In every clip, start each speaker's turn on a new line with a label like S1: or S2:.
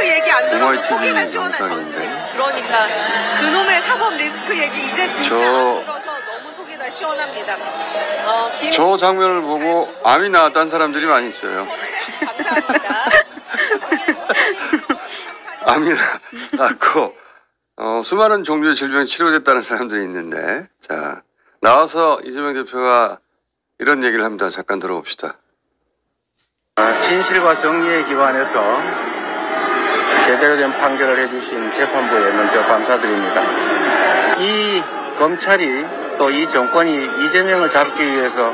S1: 리스크 얘기 안 들어도
S2: 오마이
S1: 속이 다
S2: TV
S1: 시원한
S2: 영상인데.
S1: 전세. 그러니까 그놈의 사법 리스크 얘기 이제 진짜 안 들어서 너무 속이 다 시원합니다.
S2: 저 장면을 보고 암이 나왔다는 사람들이 많이 있어요.
S1: 감사합니다.
S2: 암이 났고 수많은 종류의 질병이 치료됐다는 사람들이 있는데, 자, 나와서 이재명 대표가 이런 얘기를 합니다. 잠깐 들어봅시다.
S3: 진실과 정의에 기반해서 제대로 된 판결을 해주신 재판부에 먼저 감사드립니다. 이 검찰이 또 이 정권이 이재명을 잡기 위해서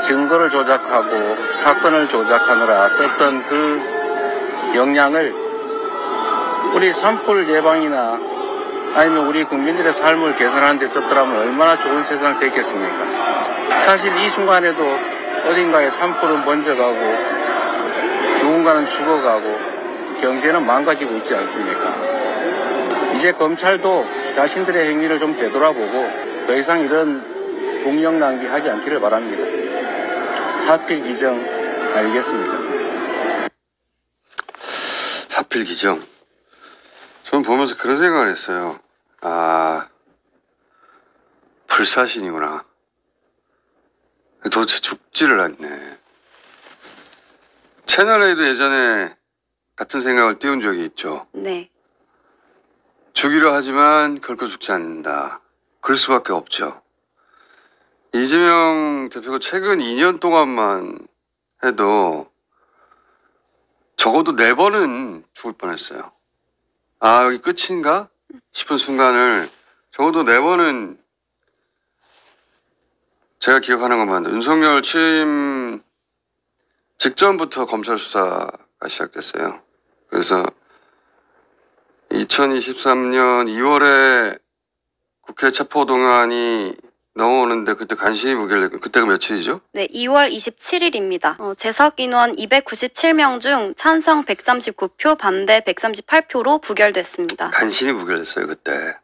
S3: 증거를 조작하고 사건을 조작하느라 썼던 그 역량을 우리 산불 예방이나 아니면 우리 국민들의 삶을 개선하는 데 썼더라면 얼마나 좋은 세상이 됐겠습니까? 사실 이 순간에도 어딘가에 산불은 번져가고 누군가는 죽어가고 경제는 망가지고 있지 않습니까? 이제 검찰도 자신들의 행위를 좀 되돌아보고 더 이상 이런 공력 낭비하지 않기를 바랍니다. 사필 규정 알겠습니까?
S2: 사필 규정. 저는 보면서 그런 생각을 했어요. 아, 불사신이구나. 도대체 죽지를 않네. 채널A도 예전에 같은 생각을 띄운 적이 있죠.
S4: 네.
S2: 죽이려 하지만 결코 죽지 않는다. 그럴 수밖에 없죠. 이재명 대표가 최근 2년 동안만 해도 적어도 4번은 죽을 뻔했어요. 아, 여기 끝인가 싶은 순간을 적어도 4번은 제가 기억하는 것만 해도 윤석열 취임 직전부터 검찰 수사가 시작됐어요. 그래서 2023년 2월에 국회 체포동의안이 넘어오는데 그때 간신히 무결됐고, 그때가 며칠이죠?
S4: 네, 2월 27일입니다. 재석 인원 297명 중 찬성 139표, 반대 138표로 부결됐습니다.
S2: 간신히 무결됐어요, 그때.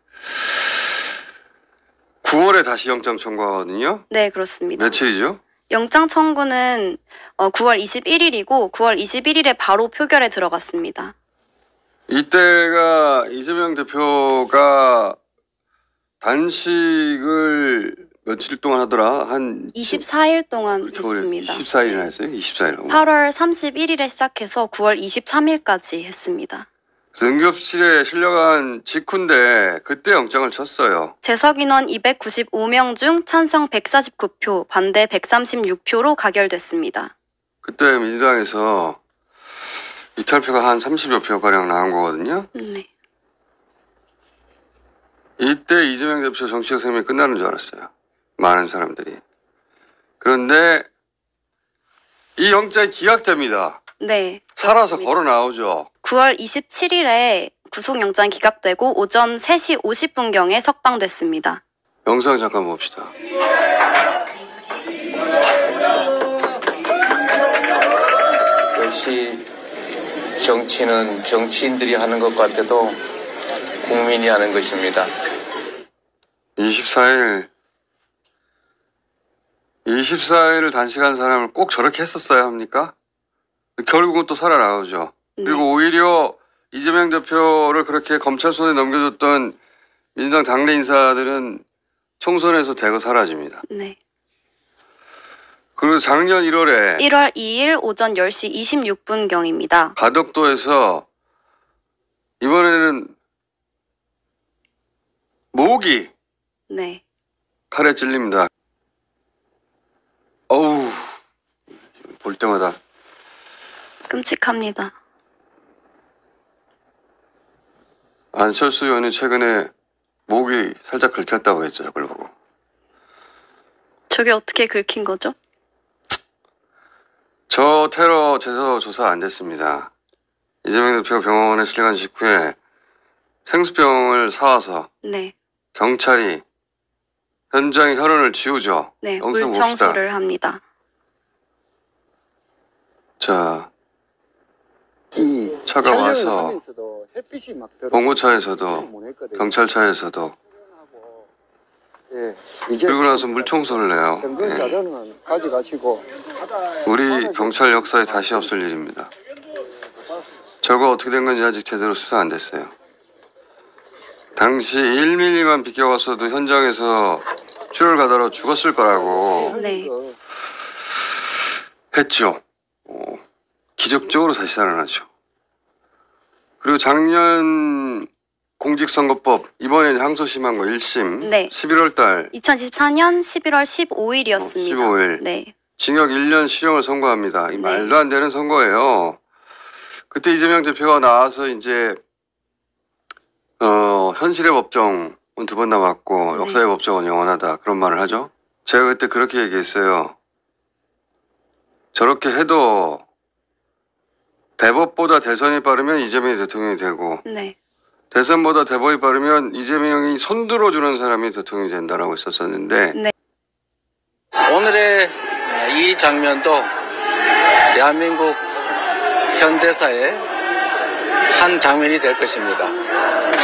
S2: 9월에 다시 영장 청구하거든요?
S4: 네, 그렇습니다.
S2: 며칠이죠?
S4: 영장 청구는 9월 21일이고 9월 21일에 바로 표결에 들어갔습니다.
S2: 이때가 이재명 대표가 단식을 며칠 동안 하더라? 한
S4: 24일 동안 했습니다.
S2: 24일이나 했어요? 24일.
S4: 8월 31일에 시작해서 9월 23일까지 했습니다.
S2: 응급실에 실려간 직후인데 그때 영장을 쳤어요.
S4: 재석 인원 295명 중 찬성 149표, 반대 136표로 가결됐습니다.
S2: 그때 민주당에서 이탈표가 한 30여 표가량 나온 거거든요.
S4: 네.
S2: 이때 이재명 대표 정치적 생명이 끝나는 줄 알았어요. 많은 사람들이. 그런데 이 영장이 기각됩니다.
S4: 네.
S2: 살아서 걸어 나오죠.
S4: 9월 27일에 구속영장이 기각되고 오전 3시 50분경에 석방됐습니다.
S2: 영상 잠깐 봅시다.
S3: 역시 정치는 정치인들이 하는 것 같아도 국민이 하는 것입니다.
S2: 24일을 단식한 사람을 꼭 저렇게 했었어야 합니까? 결국은 또 살아나오죠.
S4: 네.
S2: 그리고 오히려 이재명 대표를 그렇게 검찰 손에 넘겨줬던 민주당 당내 인사들은 총선에서 대거 사라집니다.
S4: 네.
S2: 그리고 작년 1월에
S4: 1월 2일 오전 10시 26분경입니다.
S2: 가덕도에서 이번에는 목이
S4: 네.
S2: 칼에 찔립니다. 어우, 볼 때마다
S4: 끔찍합니다.
S2: 안철수 의원이 최근에 목이 살짝 긁혔다고 했죠. 그걸 보고.
S4: 저게 어떻게 긁힌 거죠?
S2: 저 테러 제서 조사 안 됐습니다. 이재명 대표가 병원에 실려간 직후에 생수병을 사와서
S4: 네.
S2: 경찰이 현장의 혈흔을 지우죠.
S4: 네.
S2: 영상
S4: 물
S2: 봅시다.
S4: 청소를 합니다.
S2: 자,
S5: 이
S2: 차가 와서
S5: 하면서도 햇빛이 막 들어
S2: 봉고차에서도 경찰차에서도
S5: 예, 이제
S2: 그리고 나서 물 청소를 해요.
S5: 선거
S2: 예.
S5: 자료는 가져가시고
S2: 우리 경찰 역사에 다시 없을 일입니다. 저거 어떻게 된 건지 아직 제대로 수사 안 됐어요. 당시 1mm만 비껴갔어도 현장에서 출혈 가다로 죽었을 거라고
S4: 네.
S2: 했죠. 기적적으로 다시 살아나죠. 그리고 작년 공직선거법 이번에 항소심한 거 1심
S4: 네.
S2: 11월 달
S4: 2024년 11월 15일이었습니다.
S2: 15일.
S4: 네.
S2: 징역 1년 실형을 선고합니다. 이
S4: 네.
S2: 말도 안 되는 선거예요. 그때 이재명 대표가 나와서 이제 현실의 법정은 2번 남았고
S4: 네.
S2: 역사의 법정은 영원하다 그런 말을 하죠. 제가 그때 그렇게 얘기했어요. 저렇게 해도 대법보다 대선이 빠르면 이재명이 대통령이 되고
S4: 네.
S2: 대선보다 대법이 빠르면 이재명이 손들어주는 사람이 대통령이 된다라고 했었었는데
S4: 네.
S3: 오늘의 이 장면도 대한민국 현대사의 한 장면이 될 것입니다.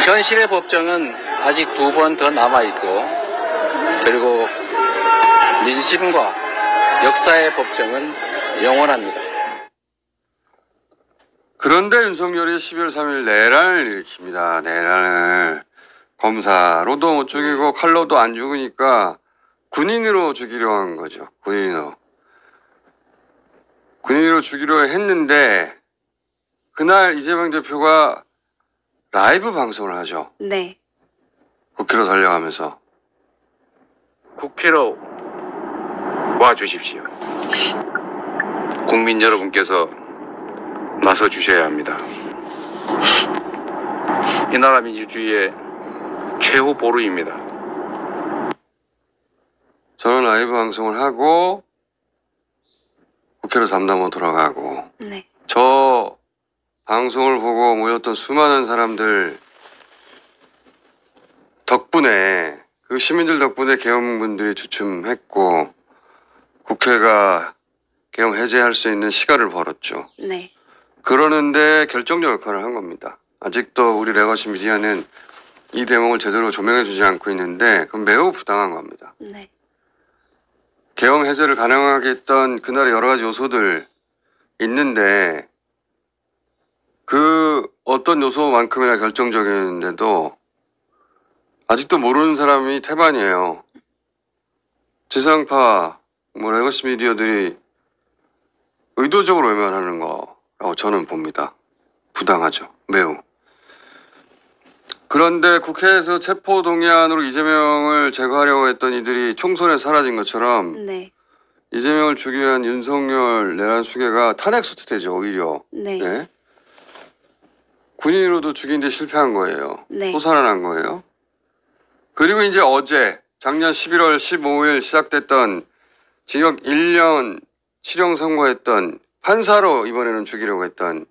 S3: 현실의 법정은 아직 2번 더 남아있고 그리고 민심과 역사의 법정은 영원합니다.
S2: 그런데 윤석열이 12월 3일 내란을 일으킵니다. 내란을 검사로도 못 죽이고 칼로도 안 죽으니까 군인으로 죽이려 한 거죠. 군인으로 죽이려 했는데 그날 이재명 대표가 라이브 방송을 하죠.
S4: 네.
S2: 국회로 달려가면서
S6: 국회로 와 주십시오. 국민 여러분께서 나서 주셔야 합니다. 이 나라 민주주의의 최후 보루입니다.
S2: 저는 라이브 방송을 하고 국회로 잠담으로 돌아가고
S4: 네.
S2: 저 방송을 보고 모였던 수많은 사람들 덕분에 그 시민들 덕분에 계엄군들이 주춤했고 국회가 계엄 해제할 수 있는 시간을 벌었죠.
S4: 네.
S2: 그러는데 결정적 역할을 한 겁니다. 아직도 우리 레거시 미디어는 이 대목을 제대로 조명해주지 않고 있는데 그건 매우 부당한 겁니다.
S4: 네.
S2: 계엄 해제를 가능하게 했던 그날의 여러 가지 요소들 있는데 그 어떤 요소만큼이나 결정적이었는데도 아직도 모르는 사람이 태반이에요. 지상파, 레거시 미디어들이 의도적으로 외면하는 거라고 저는 봅니다. 부당하죠. 매우. 그런데 국회에서 체포동의안으로 이재명을 제거하려고 했던 이들이 총선에 사라진 것처럼
S4: 네.
S2: 이재명을 죽이기 위한 윤석열 내란 수괴가 탄핵 소추되죠. 오히려.
S4: 네.
S2: 네. 군인으로도 죽이는데 실패한 거예요.
S4: 네.
S2: 또 살아난 거예요. 그리고 이제 어제 작년 11월 15일 시작됐던 징역 1년 실형 선고했던 판사로 이번에는 죽이려고 했던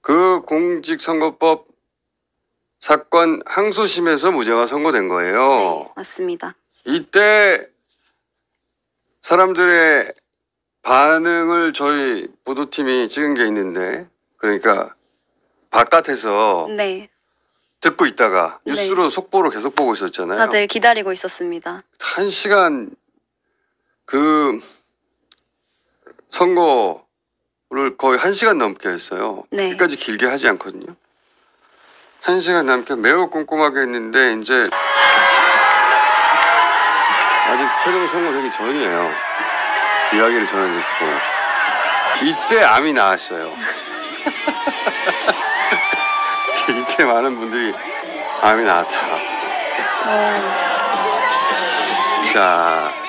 S2: 그 공직선거법 사건 항소심에서 무죄가 선고된 거예요.
S4: 네. 맞습니다.
S2: 이때 사람들의 반응을 저희 보도팀이 찍은 게 있는데 그러니까 바깥에서
S4: 네.
S2: 듣고 있다가
S4: 네.
S2: 뉴스로 속보로 계속 보고 있었잖아요.
S4: 다들 기다리고 있었습니다.
S2: 1시간 그 선거를 거의 1시간 넘게 했어요.
S4: 네.
S2: 끝까지 길게 하지 않거든요. 1시간 넘게 매우 꼼꼼하게 했는데 이제 아직 최종 선고되기 전이에요. 이야기를 전해듣고 이때 암이 나왔어요. 이때 많은 분들이 암이 나왔다. 자.